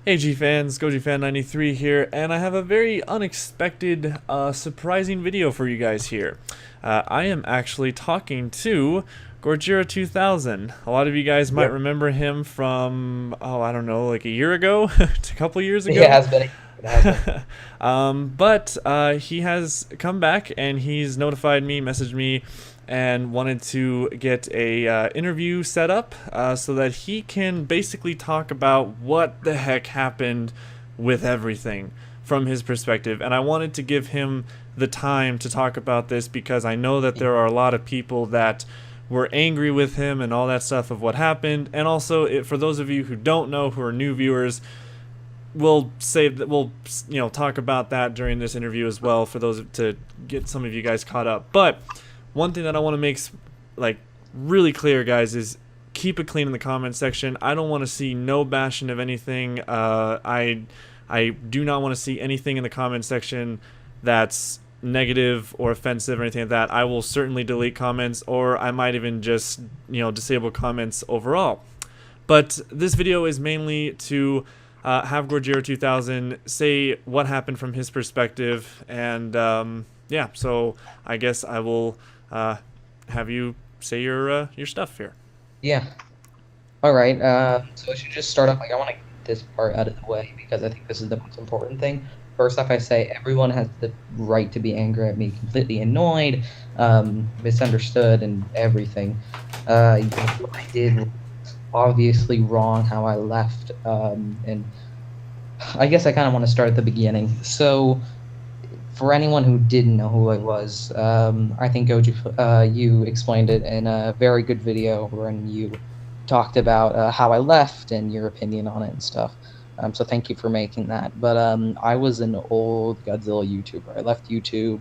Hey G fans, Gojira93 here, and I have a very unexpected, surprising video for you guys here. I am actually talking to Gojira2000. A lot of you guys might Yep. remember him from, oh, I don't know, like a year ago, a couple years It ago. has been. It has been. But he has come back and he's notified me, messaged me, and wanted to get a interview set up so that he can basically talk about what the heck happened with everything from his perspective. And I wanted to give him the time to talk about this because I know that there are a lot of people that were angry with him and all that stuff of what happened. And also, for those of you who don't know, who are new viewers, we'll say that we'll talk about that during this interview as well for those to get some of you guys caught up. But one thing that I want to make like really clear, guys, is keep it clean in the comment section. I don't want to see no bashing of anything. I do not want to see anything in the comment section that's negative or offensive or anything like that. I will certainly delete comments, or I might even just disable comments overall. But this video is mainly to have Gojira2000 say what happened from his perspective, and yeah, so I guess I will have you say your stuff here. Yeah. All right. So I should just start off. I want to get this part out of the way because I think this is the most important thing. First off, I say everyone has the right to be angry at me, completely annoyed, misunderstood, and everything. What I did was obviously wrong. How I left, and I guess I kind of want to start at the beginning. So, for anyone who didn't know who I was, I think Goji, you explained it in a very good video when you talked about how I left and your opinion on it and stuff. So thank you for making that. But I was an old Godzilla YouTuber. I left YouTube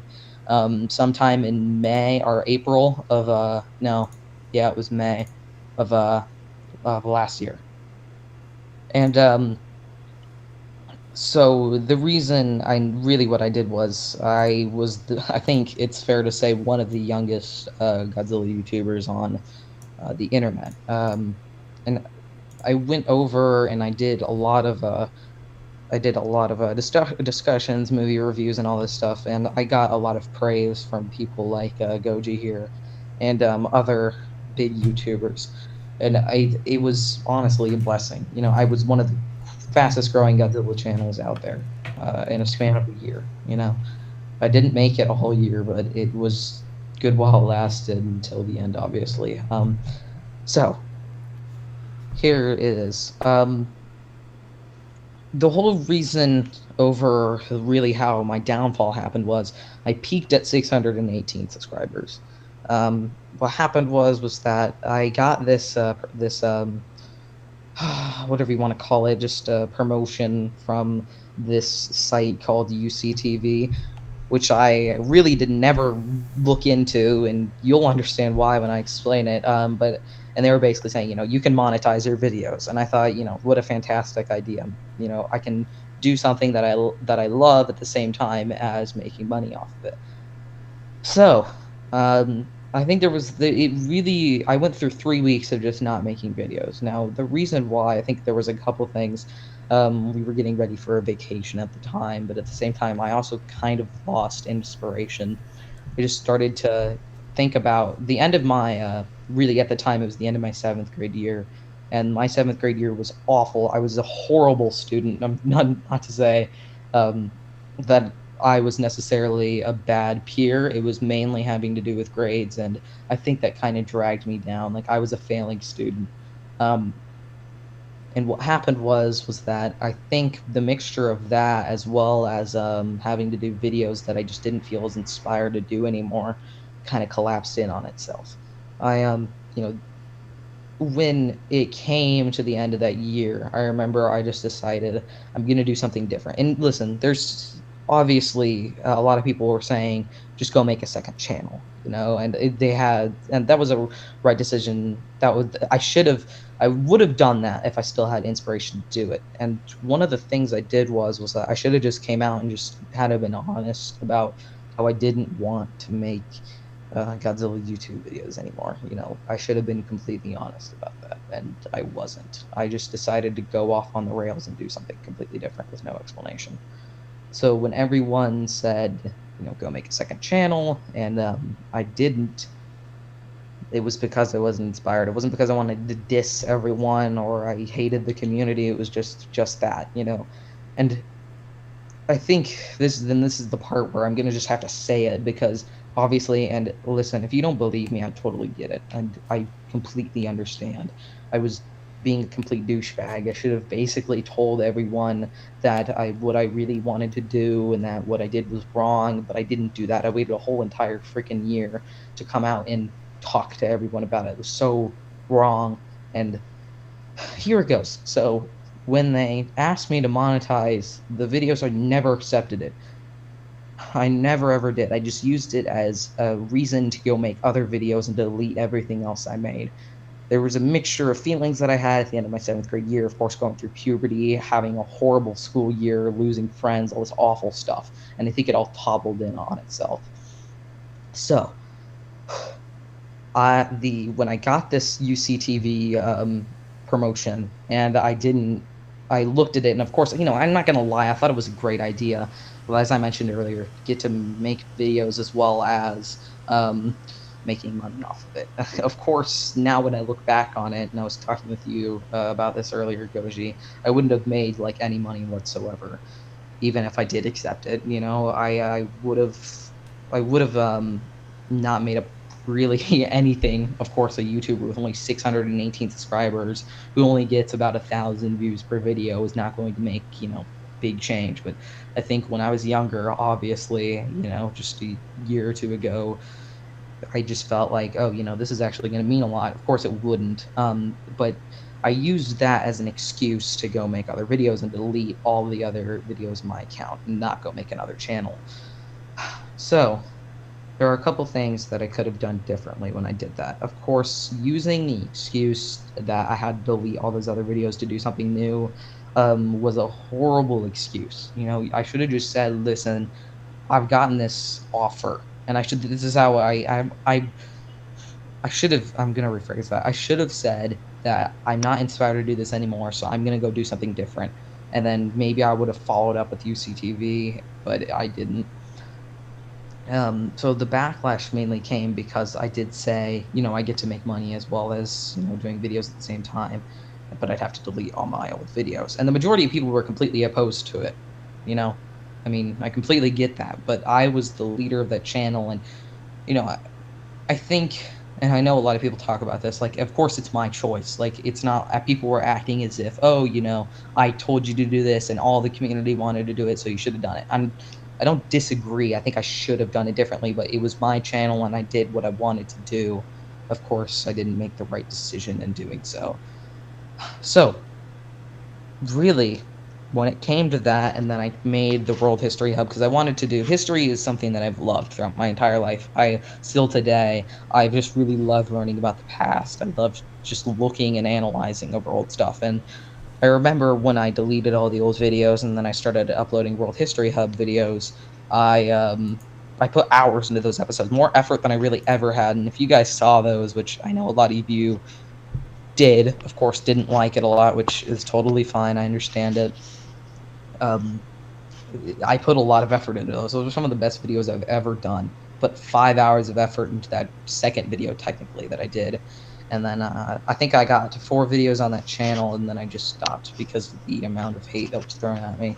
sometime in May or April of no, yeah, it was May of last year. And so the reason what I did was I think it's fair to say one of the youngest Godzilla YouTubers on the internet. And I went over and I did a lot of discussions, movie reviews, and all this stuff, and I got a lot of praise from people like Goji here and other big YouTubers, and it was honestly a blessing. I was one of the fastest growing Godzilla channels out there in a span of a year. I didn't make it a whole year, but it was good while it lasted until the end, obviously. So here it is. The whole reason over really how my downfall happened was I peaked at 618 subscribers. What happened was that I got this whatever you want to call it, just a promotion from this site called UCTV, which I really did never look into, and you'll understand why when I explain it. And they were basically saying, you can monetize your videos, and I thought, what a fantastic idea. I can do something that I love at the same time as making money off of it. So, I think I went through 3 weeks of just not making videos. Now, the reason why, I think there was a couple things. We were getting ready for a vacation at the time, but at the same time, I also kind of lost inspiration. I just started to think about the end of my, really at the time, it was the end of my 7th grade year, and my 7th grade year was awful. I was a horrible student. Not to say that I was necessarily a bad peer. It was mainly having to do with grades, and I think that kind of dragged me down. Like, I was a failing student. And what happened was that I think the mixture of that, as well as having to do videos that I just didn't feel as inspired to do anymore, kind of collapsed in on itself. When it came to the end of that year, I remember I just decided I'm going to do something different. And listen, there's obviously a lot of people were saying, just go make a second channel, and and that was a right decision. I would have done that if I still had inspiration to do it. And one of the things I did was that I should have just came out and just had to been honest about how I didn't want to make Godzilla YouTube videos anymore. You know, I should have been completely honest about that, and I wasn't. I just decided to go off on the rails and do something completely different with no explanation. So when everyone said, you know, go make a second channel, and I didn't, it was because I wasn't inspired. It wasn't because I wanted to diss everyone or I hated the community. It was just that, you know. And I think this is the part where I'm gonna just have to say it because obviously, and listen, if you don't believe me, I totally get it, and I completely understand. I was being a complete douchebag. I should have basically told everyone that what I really wanted to do and that what I did was wrong, but I didn't do that. I waited a whole entire freaking year to come out and talk to everyone about it. It was so wrong, and here it goes. So when they asked me to monetize the videos, I never accepted it. I never ever did. I just used it as a reason to go make other videos and delete everything else I made. There was a mixture of feelings that I had at the end of my 7th grade year, of course, going through puberty, having a horrible school year, losing friends, all this awful stuff. And I think it all toppled in on itself. So, when I got this UCTV promotion, and I looked at it, and of course, you know, I'm not gonna lie, I thought it was a great idea. Well, as I mentioned earlier, get to make videos as well as making money off of it. Of course, now when I look back on it, and I was talking with you about this earlier, Goji, I wouldn't have made like any money whatsoever, even if I did accept it. You know, I would have not made a really anything. Of course, a YouTuber with only 618 subscribers who only gets about 1,000 views per video is not going to make, you know, big change. But I think when I was younger, obviously, you know, just a year or two ago, I just felt like, oh, you know, this is actually going to mean a lot. Of course, it wouldn't. But I used that as an excuse to go make other videos and delete all the other videos in my account and not go make another channel. So there are a couple things that I could have done differently when I did that. Of course, using the excuse that I had to delete all those other videos to do something new was a horrible excuse. You know, I should have just said, listen, I've gotten this offer, and this is how I should have, I'm going to rephrase that. I should have said that I'm not inspired to do this anymore, so I'm going to go do something different. And then maybe I would have followed up with UCTV, but I didn't. So the backlash mainly came because I did say, you know, I get to make money as well as, you know, doing videos at the same time, but I'd have to delete all my old videos. And the majority of people were completely opposed to it, you know? I mean, I completely get that, but I was the leader of that channel, and, you know, I think, and I know a lot of people talk about this, like, of course it's my choice. Like, it's not, people were acting as if, oh, you know, I told you to do this and all the community wanted to do it, so you should have done it. I don't disagree. I think I should have done it differently, but it was my channel and I did what I wanted to do. Of course, I didn't make the right decision in doing so. So, really, when it came to that, and then I made the World History Hub, because I wanted to do, history is something that I've loved throughout my entire life. Still today, I just really love learning about the past. I love just looking and analyzing over old stuff, and I remember when I deleted all the old videos and then I started uploading World History Hub videos, I put hours into those episodes, more effort than I really ever had. And if you guys saw those, which I know a lot of you did, of course, didn't like it a lot, which is totally fine. I understand it. I put a lot of effort into those. Those are some of the best videos I've ever done. Put 5 hours of effort into that second video, technically, that I did. And then I think I got to 4 videos on that channel, and then I just stopped because of the amount of hate that was thrown at me.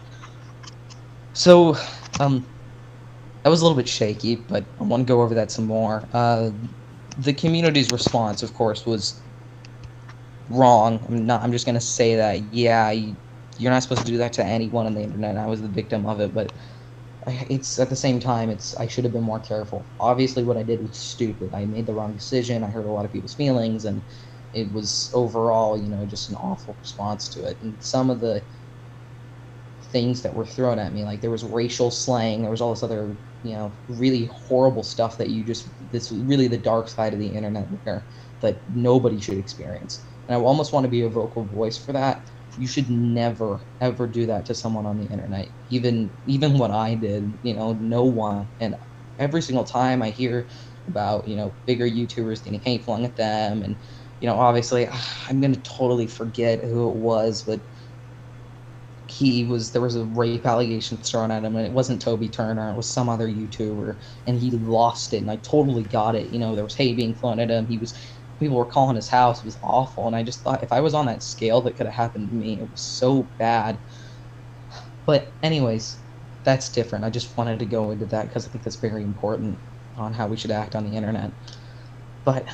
So, that was a little bit shaky, but I want to go over that some more. The community's response, of course, was wrong. I'm just gonna say that, yeah, you're not supposed to do that to anyone on the internet. I was the victim of it, but it's at the same time, I should have been more careful. Obviously, what I did was stupid. I made the wrong decision. I hurt a lot of people's feelings, and it was overall, you know, just an awful response to it. And some of the things that were thrown at me, like there was racial slang, there was all this other, you know, really horrible stuff that this was really the dark side of the internet there that nobody should experience. And I almost want to be a vocal voice for that. You should never, ever do that to someone on the internet. Even what I did, you know, no one. And every single time I hear about, bigger YouTubers getting hate flung at them. And, obviously, I'm going to totally forget who it was, but there was a rape allegation thrown at him, and it wasn't Toby Turner, it was some other YouTuber, and he lost it. And I totally got it. There was hate being thrown at him. People were calling his house. It was awful. And I just thought, if I was on that scale, that could have happened to me. It was so bad. But anyways, that's different. I just wanted to go into that because I think that's very important on how we should act on the internet. But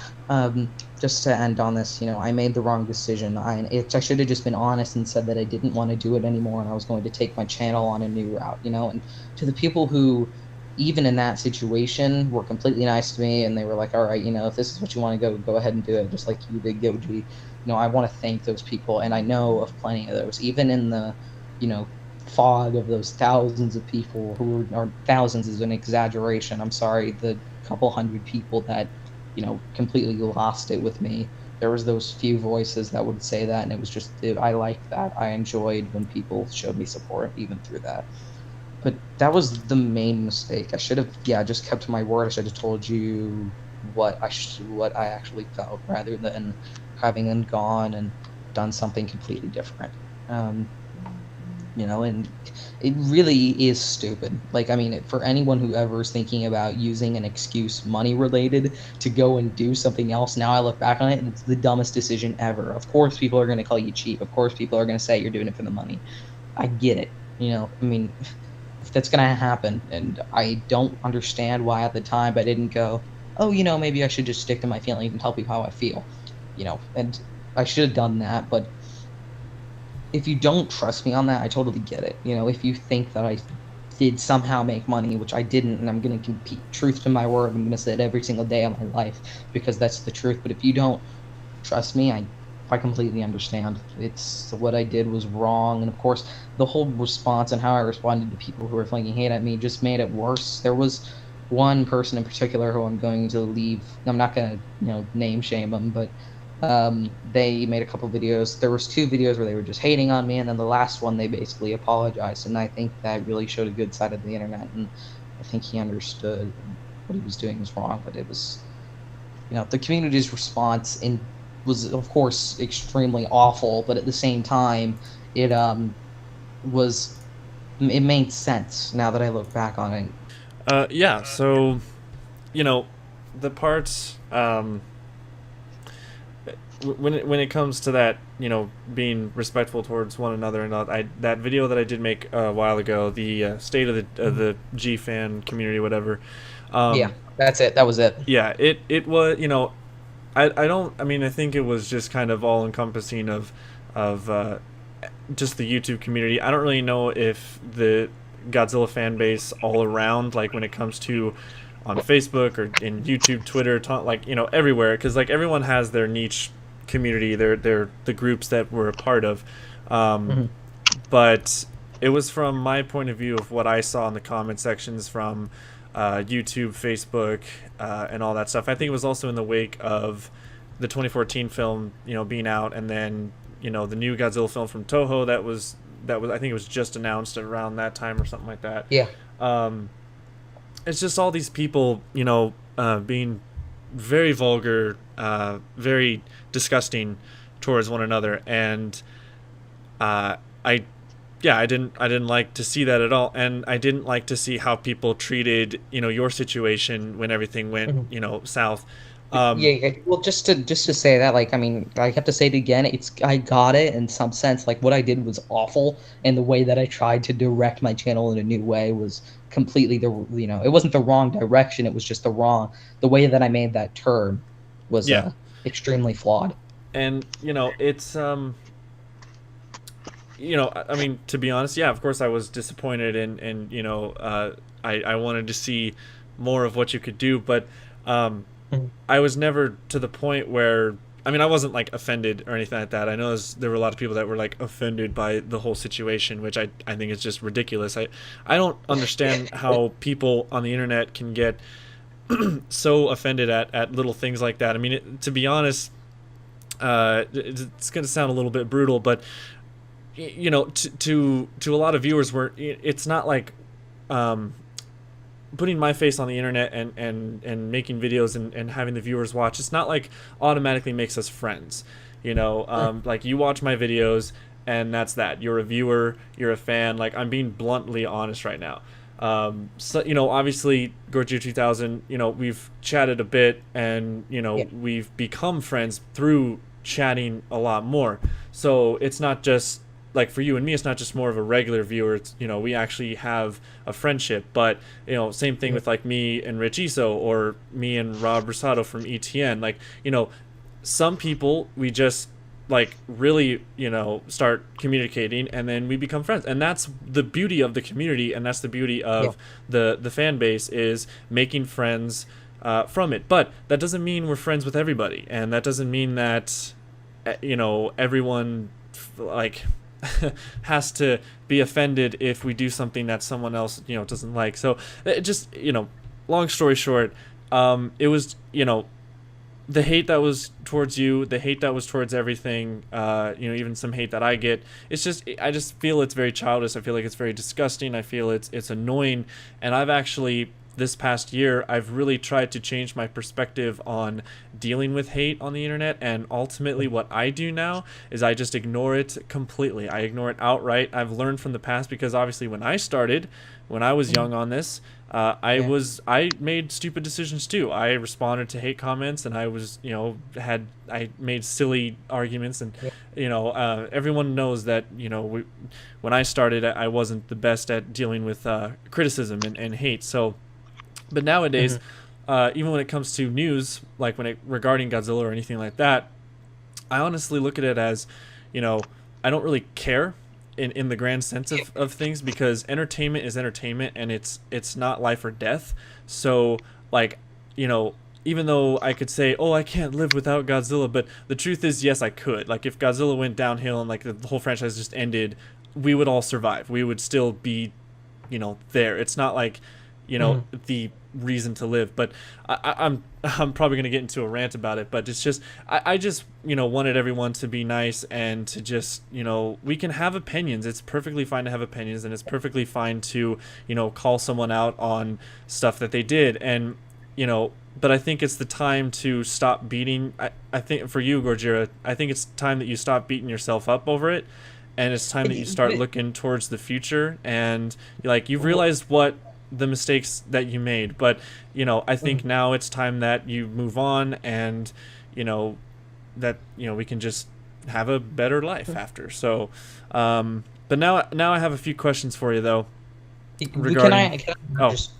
just to end on this, I made the wrong decision. I should have just been honest and said that I didn't want to do it anymore, and I was going to take my channel on a new route. And to the people who, even in that situation, were completely nice to me, and they were like, all right, if this is what you want to go ahead and do it, just like you did, Goji. I want to thank those people, and I know of plenty of those, even in the, fog of those thousands of people or thousands is an exaggeration. I'm sorry, the couple hundred people that completely lost it with me. There was those few voices that would say that, and it was just, I liked that. I enjoyed when people showed me support, even through that. But that was the main mistake. I should have, just kept to my word. I should have told you what I actually felt, rather than having them gone and done something completely different. And it really is stupid. Like, I mean, for anyone who ever is thinking about using an excuse money related to go and do something else, now I look back on it and it's the dumbest decision ever. Of course people are going to call you cheap. Of course people are going to say you're doing it for the money. I get it. I mean, if that's going to happen, and I don't understand why at the time I didn't go, oh, maybe I should just stick to my feelings and tell people how I feel. And I should have done that, but if you don't trust me on that, I totally get it. If you think that I did somehow make money, which I didn't, and I'm going to compete truth to my word, I'm going to say it every single day of my life, because that's the truth. But if you don't trust me, I completely understand. It's what I did was wrong. And of course, the whole response and how I responded to people who were flinging hate at me just made it worse. There was one person in particular who I'm going to leave. I'm not going to, name shame them, but they made a couple videos. There was 2 videos where they were just hating on me, and then the last one they basically apologized, and I think that really showed a good side of the internet, and I think he understood what he was doing was wrong. But it was, the community's response was of course extremely awful, but at the same time it made sense now that I look back on it. Yeah, so the parts when it comes to that, being respectful towards one another, and that video that I did make a while ago, the state of the G fan community, whatever. Yeah, that's it. That was it. Yeah, it was. I think it was just kind of all encompassing of just the YouTube community. I don't really know if the Godzilla fan base all around, like when it comes to on Facebook or in YouTube, Twitter, everywhere, because like everyone has their niche community, they're the groups that we're a part of, but it was from my point of view of what I saw in the comment sections from YouTube, Facebook, and all that stuff. I think it was also in the wake of the 2014 film, being out, and then the new Godzilla film from Toho that was I think it was just announced around that time or something like that. Yeah. It's just all these people, being very vulgar, very disgusting towards one another, and I didn't like to see that at all, and I didn't like to see how people treated, your situation when everything went, south. Well, just to say that, like, I mean, I have to say it again. I got it in some sense. Like, what I did was awful, and the way that I tried to direct my channel in a new way was completely it wasn't the wrong direction. It was just the way that I made that turn was extremely flawed. And it's I mean, to be honest, of course I was disappointed, and I wanted to see more of what you could do, but I was never to the point where, I mean, I wasn't like offended or anything like that. I know there were a lot of people that were like offended by the whole situation, which I think is just ridiculous. I don't understand how people on the internet can get so offended at little things like that. I mean, to be honest, it's going to sound a little bit brutal, but to a lot of viewers, it's not like putting my face on the internet and making videos and having the viewers watch, it's not like automatically makes us friends. Like you watch my videos and that's that. You're a viewer, you're a fan. Like I'm being bluntly honest right now. So obviously Gojira2000, we've chatted a bit and Yeah. we've become friends through chatting a lot more. So it's not just like for you and me, it's not just more of a regular viewer. It's we actually have a friendship. But same thing with like me and Rich Iso or me and Rob Rosado from ETN. Like some people we just like really start communicating and then we become friends, and that's the beauty of the community, and that's the beauty Yeah. of the fan base, is making friends from it. But that doesn't mean we're friends with everybody, and that doesn't mean that everyone like has to be offended if we do something that someone else doesn't like. So it just long story short, it was the hate that was towards you, the hate that was towards everything, even some hate that I get. It's just, I just feel it's very childish. I feel like it's very disgusting. I feel it's annoying. And I've actually, this past year, I've really tried to change my perspective on dealing with hate on the internet. And ultimately, what I do now is I just ignore it completely. I ignore it outright. I've learned from the past because obviously when I started, when I was young on this, I made stupid decisions too. I responded to hate comments, and I was I made silly arguments, and everyone knows that when I started, I wasn't the best at dealing with criticism and hate. So, but nowadays, even when it comes to news, like regarding Godzilla or anything like that, I honestly look at it as, I don't really care in the grand sense of things, because entertainment is entertainment, and it's not life or death. So like, even though I could say, oh, I can't live without Godzilla, but the truth is, yes, I could. Like if Godzilla went downhill and like the whole franchise just ended, we would all survive. We would still be, there. It's not like, the reason to live. But I'm probably gonna get into a rant about it. But it's just I just wanted everyone to be nice and to just we can have opinions. It's perfectly fine to have opinions, and it's perfectly fine to call someone out on stuff that they did. And but I think it's the time to stop beating. I think for you, Gojira, I think it's time that you stop beating yourself up over it, and it's time that you start looking towards the future, and like you've realized what the mistakes that you made. But I think now it's time that you move on, and that we can just have a better life after. So but now I have a few questions for you though regarding. Can I Oh, just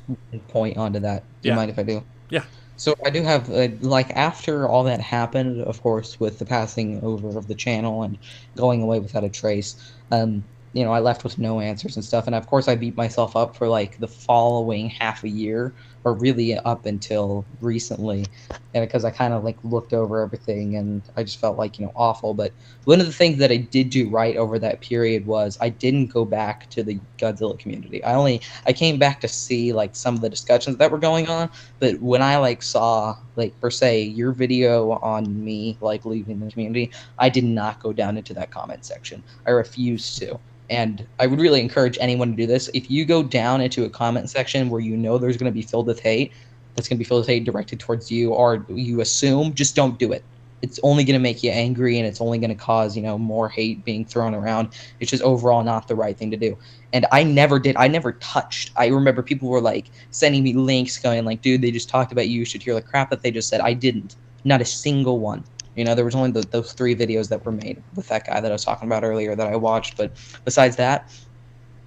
point onto that? Do you yeah. mind if I do? Yeah. So I do have like after all that happened, of course, with the passing over of the channel and going away without a trace. I left with no answers and stuff, and of course I beat myself up for like the following half a year, or really up until recently, and because I kind of like looked over everything and I just felt like awful. But one of the things that I did do right over that period was I didn't go back to the Godzilla community. I came back to see like some of the discussions that were going on, but when I like saw like per se your video on me like leaving the community, I did not go down into that comment section. I refused to. And I would really encourage anyone to do this. If you go down into a comment section where there's going to be filled with hate, that's going to be filled with hate directed towards you, or you assume, just don't do it. It's only going to make you angry, and it's only going to cause, more hate being thrown around. It's just overall not the right thing to do. And I never did. I never touched. I remember people were like sending me links going like, dude, they just talked about you. You should hear the crap that they just said. I didn't. Not a single one. There was only those 3 videos that were made with that guy that I was talking about earlier that I watched. But besides that,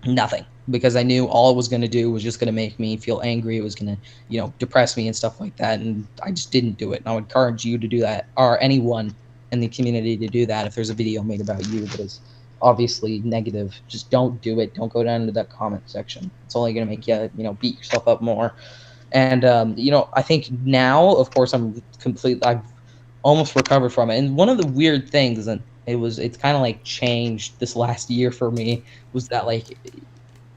nothing. Because I knew all it was going to do was just going to make me feel angry. It was going to, depress me and stuff like that. And I just didn't do it. And I would encourage you to do that, or anyone in the community to do that. If there's a video made about you that is obviously negative, just don't do it. Don't go down into that comment section. It's only going to make you, beat yourself up more. And, I think now, of course, I've almost recovered from it. And one of the weird things, and it's kind of like changed this last year for me, was that like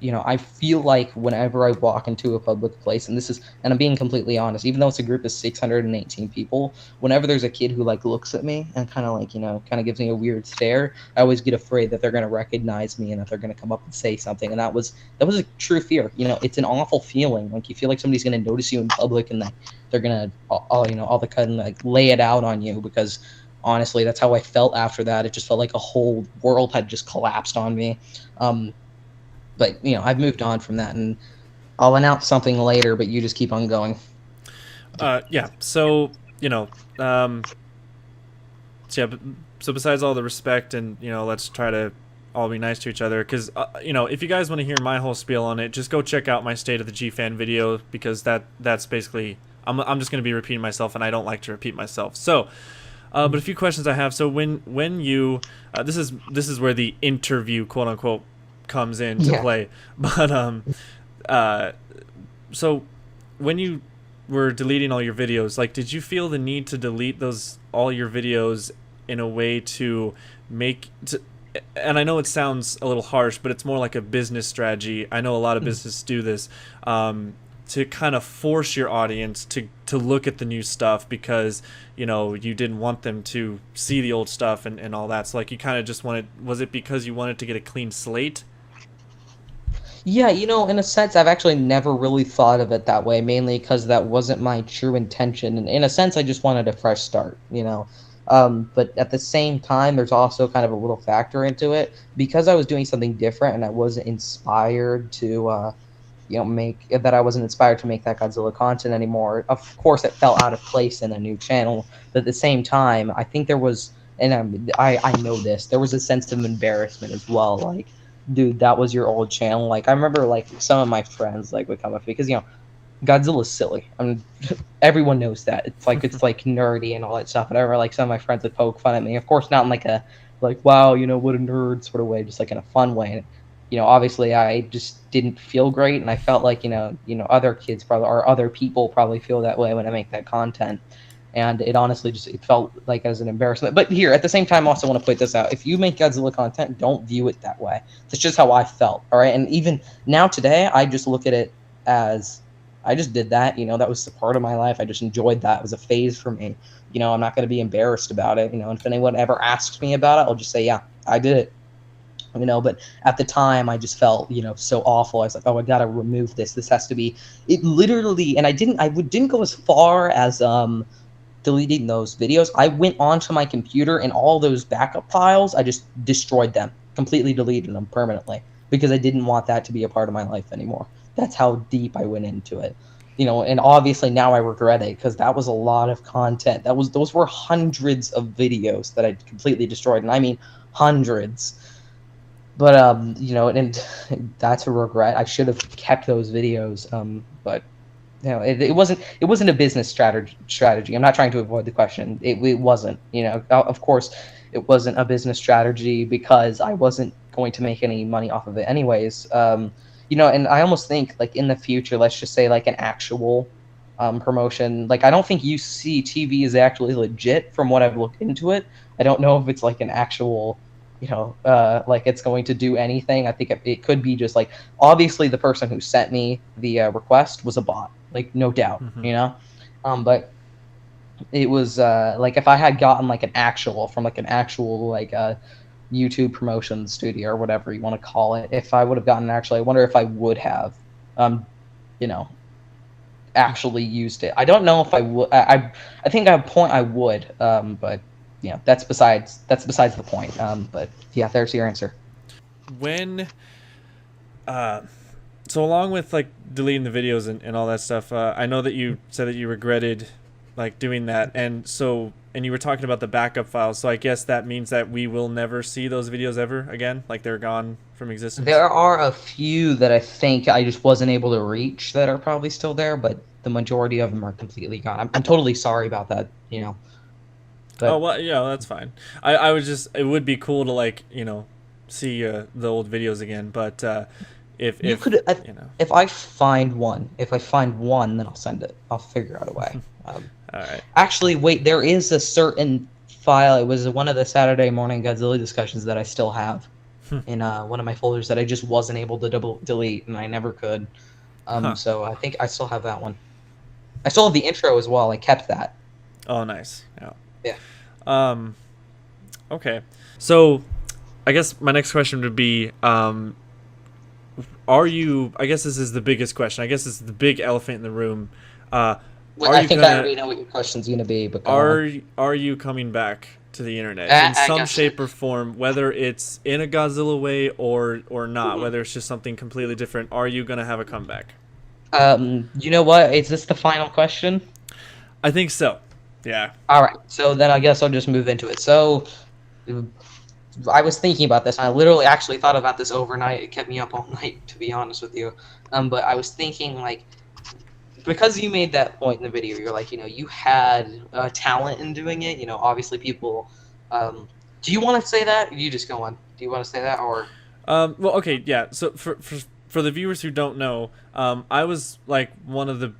I feel like whenever I walk into a public place, and I'm being completely honest, even though it's a group of 618 people, whenever there's a kid who like looks at me and kind of like, kind of gives me a weird stare, I always get afraid that they're going to recognize me and that they're going to come up and say something. And that was a true fear. It's an awful feeling. Like you feel like somebody's going to notice you in public and that they're going to, all the sudden like lay it out on you, because honestly, that's how I felt after that. It just felt like a whole world had just collapsed on me. But I've moved on from that, and I'll announce something later. But you just keep on going. Yeah. So so yeah. So besides all the respect and let's try to all be nice to each other. Because if you guys want to hear my whole spiel on it, just go check out my State of the G Fan video, because that's basically I'm just going to be repeating myself, and I don't like to repeat myself. So. But a few questions I have. So when you this is where the interview, quote unquote, comes into play. But so when you were deleting all your videos, like, did you feel the need to delete all your videos in a way to and I know it sounds a little harsh, but it's more like a business strategy. I know a lot of businesses do this. To kind of force your audience to look at the new stuff, because you didn't want them to see the old stuff and all that. So like you kind of just was it because you wanted to get a clean slate? Yeah, in a sense, I've actually never really thought of it that way, mainly because that wasn't my true intention. And in a sense, I just wanted a fresh start. But at the same time, there's also kind of a little factor into it, because I was doing something different and I wasn't inspired to I wasn't inspired to make that Godzilla content anymore. Of course, it fell out of place in a new channel, but at the same time, I think there was, and I know this, there was a sense of embarrassment as well. Like, dude, that was your old channel. Like, I remember like some of my friends like would come up to me, because Godzilla's silly. I mean, everyone knows that. It's like nerdy and all that stuff. And I remember like some of my friends would poke fun at me. Of course, not in like a wow, what a nerd sort of way, just like in a fun way. And, obviously I just didn't feel great, and I felt like other kids probably, or other people probably feel that way when I make that content. And it honestly it felt like as an embarrassment. But here, at the same time, I also want to point this out. If you make Godzilla content, don't view it that way. That's just how I felt, all right? And even now today, I just look at it as I just did that. That was a part of my life. I just enjoyed that. It was a phase for me. I'm not going to be embarrassed about it. And if anyone ever asks me about it, I'll just say, yeah, I did it. But at the time I just felt, so awful. I was like, oh, I gotta remove this. This has to be it literally. And I didn't go as far as deleting those videos. I went onto my computer and all those backup files, I just destroyed them, completely deleted them permanently, because I didn't want that to be a part of my life anymore. That's how deep I went into it. And obviously now I regret it, because that was a lot of content. Those were hundreds of videos that I completely destroyed, and I mean hundreds. But and that's a regret. I should have kept those videos. But it wasn't a business strategy. I'm not trying to avoid the question. It wasn't. Of course, it wasn't a business strategy, because I wasn't going to make any money off of it anyways. And I almost think like in the future, let's just say like an actual promotion. Like, I don't think UCTV is actually legit from what I've looked into it. I don't know if it's like an actual like it's going to do anything. I think it could be just like, obviously the person who sent me the request was a bot, like no doubt, but it was like if I had gotten like an actual like YouTube promotion studio or whatever you want to call it, if I would have gotten I wonder if I would have actually used it. I don't know if I would. I think at a point I would, but that's besides the point. But yeah, there's your answer. When so along with like deleting the videos and all that stuff, I know that you said that you regretted like doing that, and you were talking about the backup files, so I guess that means that we will never see those videos ever again, like they're gone from existence. There are a few that I think I just wasn't able to reach that are probably still there, but the majority of them are completely gone. I'm totally sorry about that. But, oh well, yeah, that's fine. I was just, it would be cool to like see the old videos again, but if I find one, then I'll send it. I'll figure out a way. All right. Actually, wait, there is a certain file. It was one of the Saturday morning Godzilla discussions that I still have. in one of my folders that I just wasn't able to delete, and I never could. Huh. So I think I still have that one. I still have the intro as well. I kept that. Oh, nice. Yeah. Yeah. Um. Okay. So, I guess my next question would be, are you? I guess this is the biggest question. I guess this is the big elephant in the room. Uh, Well, are I you think I gonna? already know what your question's gonna be, but go on. Are you coming back to the internet in I some guess so. shape or form, whether it's in a Godzilla way or not, Mhm. whether it's just something completely different? Are you gonna have a comeback? You know what? Is this the final question? I think so. Yeah. All right. So then I guess I'll just move into it. So I was thinking about this. And I literally actually thought about this overnight. It kept me up all night, to be honest with you. But I was thinking like because you made that point in the video, you're like, you had talent in doing it. Obviously people. Do you want to say that? You just go on. Do you want to say that or? Well, okay, yeah. So for the viewers who don't know, I was like one of the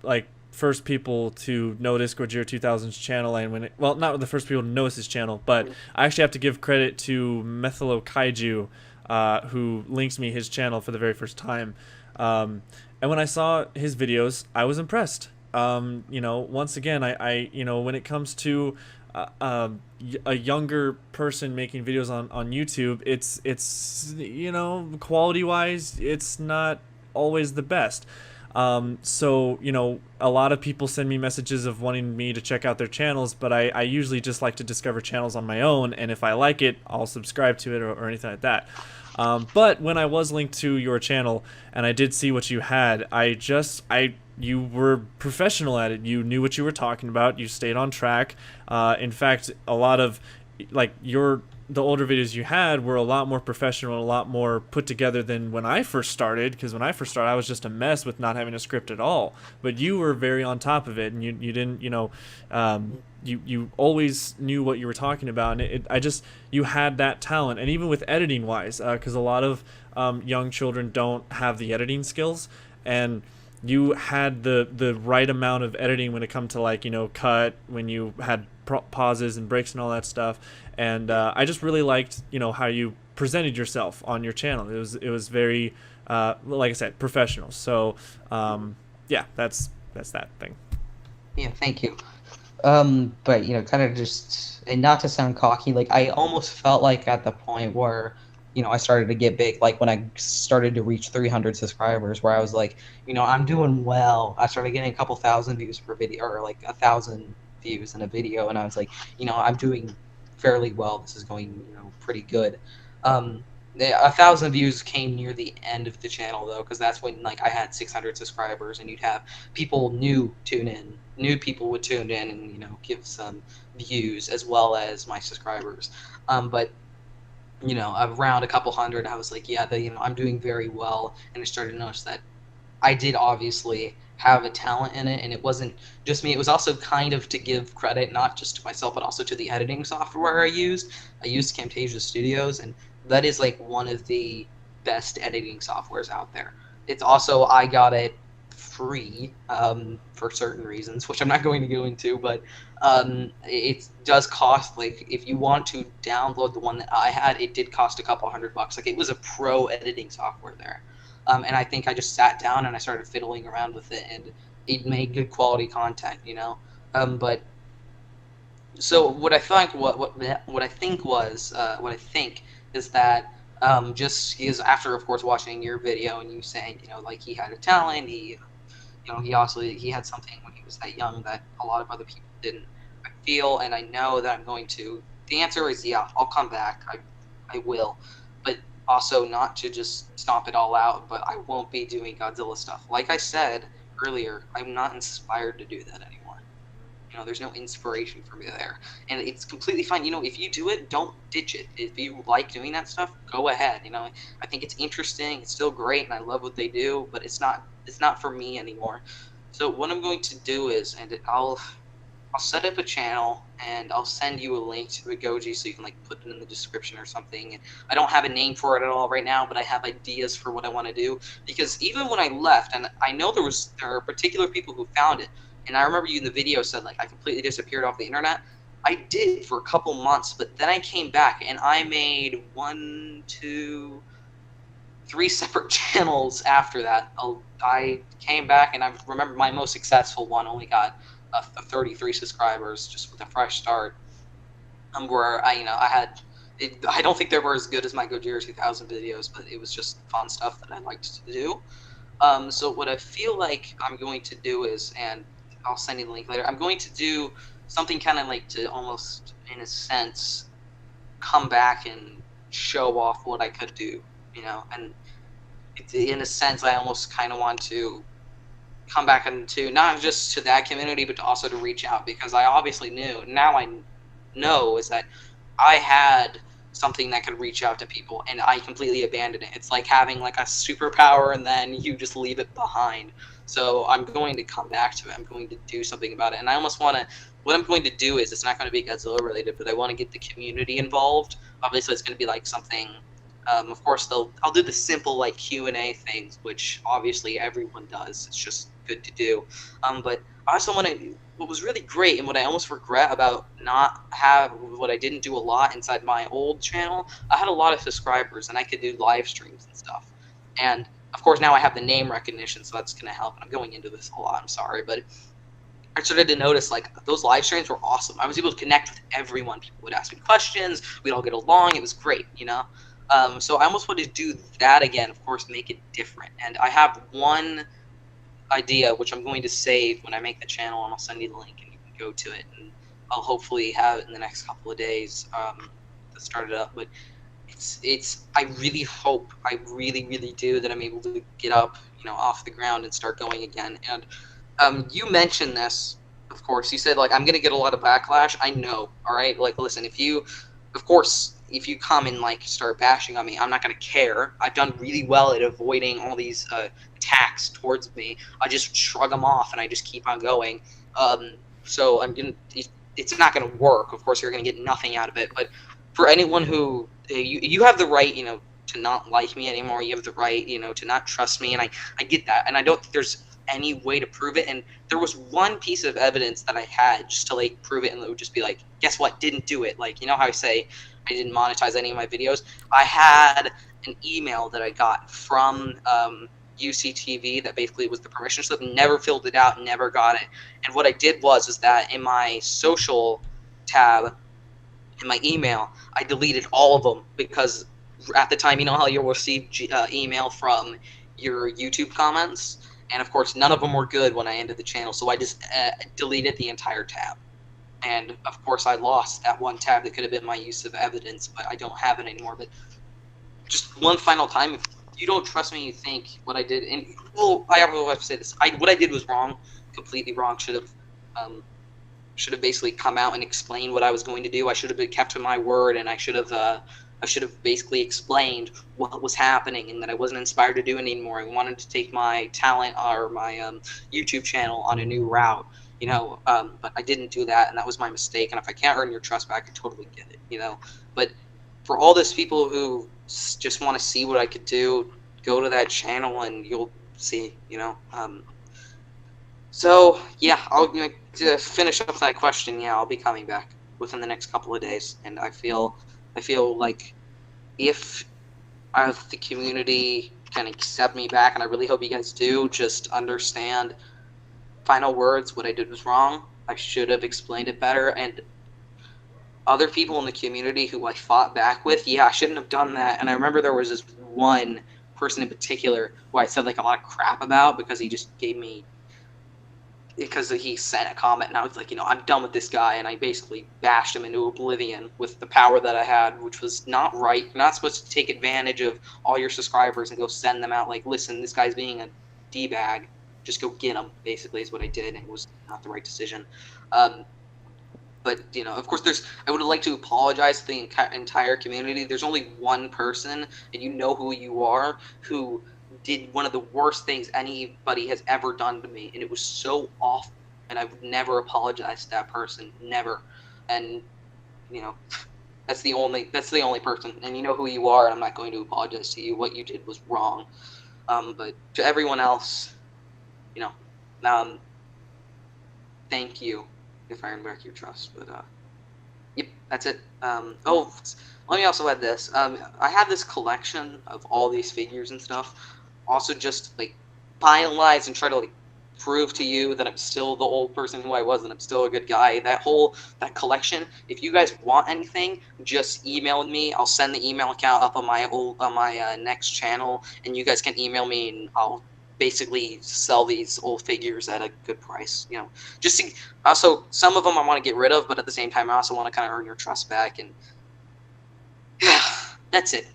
like first people to notice Gojira2000's channel, and when well, not the first people to notice his channel, but I actually have to give credit to Methilo Kaiju, who linked me his channel for the very first time. And when I saw his videos, I was impressed. Once again, I when it comes to a younger person making videos on YouTube, it's quality wise, it's not always the best. So a lot of people send me messages of wanting me to check out their channels, but I usually just like to discover channels on my own, and if I like it, I'll subscribe to it or anything like that. But when I was linked to your channel and I did see what you had, you were professional at it. You knew what you were talking about. You stayed on track. In fact, a lot of like the older videos you had were a lot more professional, a lot more put together than when I first started. Because when I first started, I was just a mess with not having a script at all. But you were very on top of it, and you didn't you always knew what you were talking about, and you had that talent. And even with editing wise, because a lot of young children don't have the editing skills, and you had the right amount of editing when it come to cut, when you had pauses and breaks and all that stuff. And I just really liked how you presented yourself on your channel. It was very like I said, professional. So yeah, that's that thing. Yeah, thank you. But kind of just, and not to sound cocky, like I almost felt like at the point where, I started to get big, like when I started to reach 300 subscribers, where I was like, I'm doing well. I started getting a couple thousand views per video, or like 1,000 views in a video, and I was like, I'm doing fairly well. This is going, pretty good. 1,000 views came near the end of the channel though, because that's when like I had 600 subscribers, and you'd have people new people would tune in and give some views as well as my subscribers. But around a couple hundred, I was like, yeah, I'm doing very well, and I started to notice that I did obviously have a talent in it, and it wasn't just me. It was also kind of to give credit not just to myself, but also to the editing software I used. I used Camtasia Studios, and that is like one of the best editing softwares out there. It's also, I got it free for certain reasons, which I'm not going to go into, but it does cost, like, if you want to download the one that I had, it did cost a couple $100. Like, it was a pro editing software there. And I think I just sat down and I started fiddling around with it, and it made good quality content, But so what I think what I think is that just is after, of course, watching your video and you saying, like he had a talent, he had something when he was that young that a lot of other people didn't. I feel and I know that I'm going to. The answer is yeah, I'll come back. I will, but also not to just stomp it all out. But I won't be doing Godzilla stuff. Like I said earlier, I'm not inspired to do that anymore. There's no inspiration for me there, and it's completely fine. If you do it, don't ditch it. If you like doing that stuff, go ahead. I think it's interesting. It's still great, and I love what they do. But it's not for me anymore. So what I'm going to do is, and I'll set up a channel, and I'll send you a link to a Goji so you can like put it in the description or something. I don't have a name for it at all right now, but I have ideas for what I want to do. Because even when I left, and I know there are particular people who found it, and I remember you in the video said like I completely disappeared off the internet. I did for a couple months, but then I came back and I made 1, 2, 3 separate channels after that. I came back and I remember my most successful one only got 33 subscribers just with a fresh start. Where I had I don't think they were as good as my Gojira2000 videos, but it was just fun stuff that I liked to do. So what I feel like I'm going to do is, and I'll send you the link later, I'm going to do something kind of like to almost, in a sense, come back and show off what I could do, and in a sense, I almost kind of want to come back into not just to that community, but also to reach out, because I obviously knew, now I know, is that I had something that could reach out to people and I completely abandoned it. It's like having like a superpower and then you just leave it behind. So I'm going to come back to it. I'm going to do something about it. And I almost want to, what I'm going to do is, it's not going to be Godzilla related, but I want to get the community involved. Obviously it's going to be like something, of course I'll do the simple like Q&A things, which obviously everyone does. It's just good to do. But I also want to, what was really great and what I almost regret about not have what I didn't do a lot inside my old channel, I had a lot of subscribers and I could do live streams and stuff. And of course now I have the name recognition, so that's going to help. And I'm going into this a lot, I'm sorry, but I started to notice like those live streams were awesome. I was able to connect with everyone. People would ask me questions. We'd all get along. It was great, So I almost want to do that again. Of course, make it different. And I have one idea which I'm going to save when I make the channel, and I'll send you the link and you can go to it. And I'll hopefully have it in the next couple of days to start it up. But it's I really hope, I really do, that I'm able to get up, off the ground and start going again. And you mentioned this, of course. You said, like, I'm going to get a lot of backlash. I know, all right? Like, listen, if you come and, like, start bashing on me, I'm not going to care. I've done really well at avoiding all these attacks towards me. I just shrug them off, and I just keep on going. So it's not going to work. Of course, you're going to get nothing out of it. But for anyone who, you have the right, to not like me anymore. You have the right, to not trust me, and I get that. And I don't think there's any way to prove it. And there was one piece of evidence that I had just to like prove it, and it would just be like, guess what, didn't do it. Like, how I say I didn't monetize any of my videos. I had an email that I got from UCTV that basically was the permission slip. Never filled it out, never got it. And what I did was that in my social tab in my email, I deleted all of them, because at the time, how you'll receive email from your YouTube comments, and of course none of them were good when I ended the channel, so I just deleted the entire tab. And of course I lost that one tab that could have been my use of evidence, but I don't have it anymore. But just one final time, if you don't trust me, you think what I did, and well, I have to say this, what I did was wrong, completely wrong. Should have basically come out and explained what I was going to do. I should have kept to my word, and I should have basically explained what was happening, and that I wasn't inspired to do it anymore. I wanted to take my talent, or my YouTube channel, on a new route, but I didn't do that, and that was my mistake. And if I can't earn your trust back, I totally get it, But for all those people who just want to see what I could do, go to that channel and you'll see, So yeah, to finish up that question. Yeah, I'll be coming back within the next couple of days, and I feel like if the community can accept me back, and I really hope you guys do, just understand, final words, what I did was wrong. I should have explained it better, and other people in the community who I fought back with, yeah, I shouldn't have done that. And I remember there was this one person in particular who I said like a lot of crap about, because he just gave me, because he sent a comment, and I was like, I'm done with this guy, and I basically bashed him into oblivion with the power that I had, which was not right. You're not supposed to take advantage of all your subscribers and go send them out like, listen, this guy's being a D-bag, just go get him, basically, is what I did, and it was not the right decision. But, of course, I would like to apologize to the entire community. There's only one person, and you know who you are, who did one of the worst things anybody has ever done to me, and it was so awful, and I would never apologize to that person, never. And that's the only person, and you know who you are, and I'm not going to apologize to you. What you did was wrong. But to everyone else, thank you if I earn back your trust. But Yep, that's it. Oh, let me also add this. I have this collection of all these figures and stuff. Also, just like finalize and try to like prove to you that I'm still the old person who I was and I'm still a good guy. That collection. If you guys want anything, just email me. I'll send the email account up on my next channel, and you guys can email me, and I'll basically sell these old figures at a good price. You know, just to, also some of them I want to get rid of, but at the same time I also want to kind of earn your trust back, and yeah, that's it.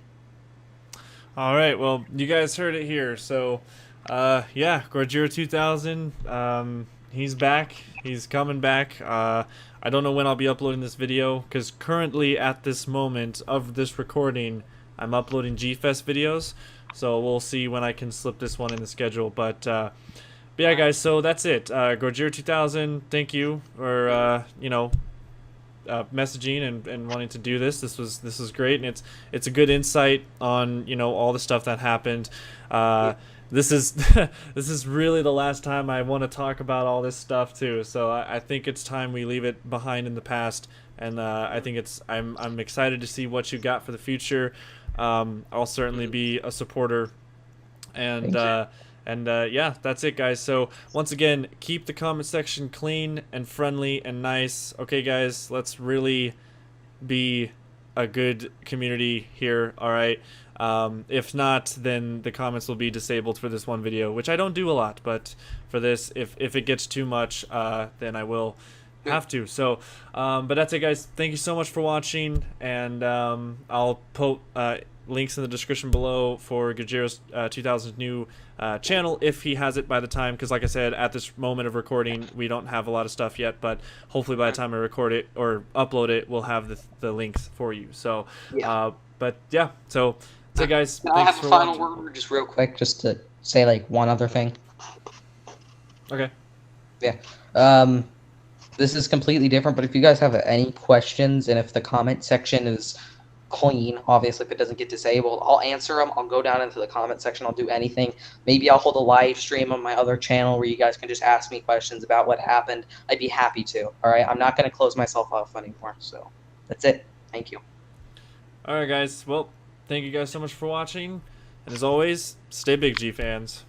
All right, well, you guys heard it here. So, yeah, Gojira2000, he's back. He's coming back. I don't know when I'll be uploading this video, because currently at this moment of this recording, I'm uploading G-Fest videos. So we'll see when I can slip this one in the schedule. But yeah, guys, so that's it. Gojira2000, thank you for, you know, messaging and wanting to do this. This was great, and it's a good insight on, you know, all the stuff that happened. This is this is really the last time I want to talk about all this stuff too. So I think it's time we leave it behind in the past, and I think I'm excited to see what you got for the future. I'll certainly be a supporter, and yeah, that's it, guys. So once again, keep the comment section clean and friendly and nice. Okay, guys, let's really be a good community here. All right. If not, then the comments will be disabled for this one video, which I don't do a lot, but for this, if it gets too much, then I will have to. So but that's it, guys. Thank you so much for watching, and I'll put links in the description below for Gojira2000's new channel, if he has it by the time, because like I said, at this moment of recording we don't have a lot of stuff yet, but hopefully by the time I record it or upload it, we'll have the links for you. So but yeah, so that's it, guys. Can I have a final word just real quick? Just to say like one other thing. Okay. Yeah. This is completely different, but if you guys have any questions, and if the comment section is clean, obviously if it doesn't get disabled, I'll answer them. I'll go down into the comment section. I'll do anything. Maybe I'll hold a live stream on my other channel where you guys can just ask me questions about what happened. I'd be happy to. All right. I'm not going to close myself off anymore. So that's it. Thank you. All right, guys. Well, thank you guys so much for watching, and as always, stay big, G fans.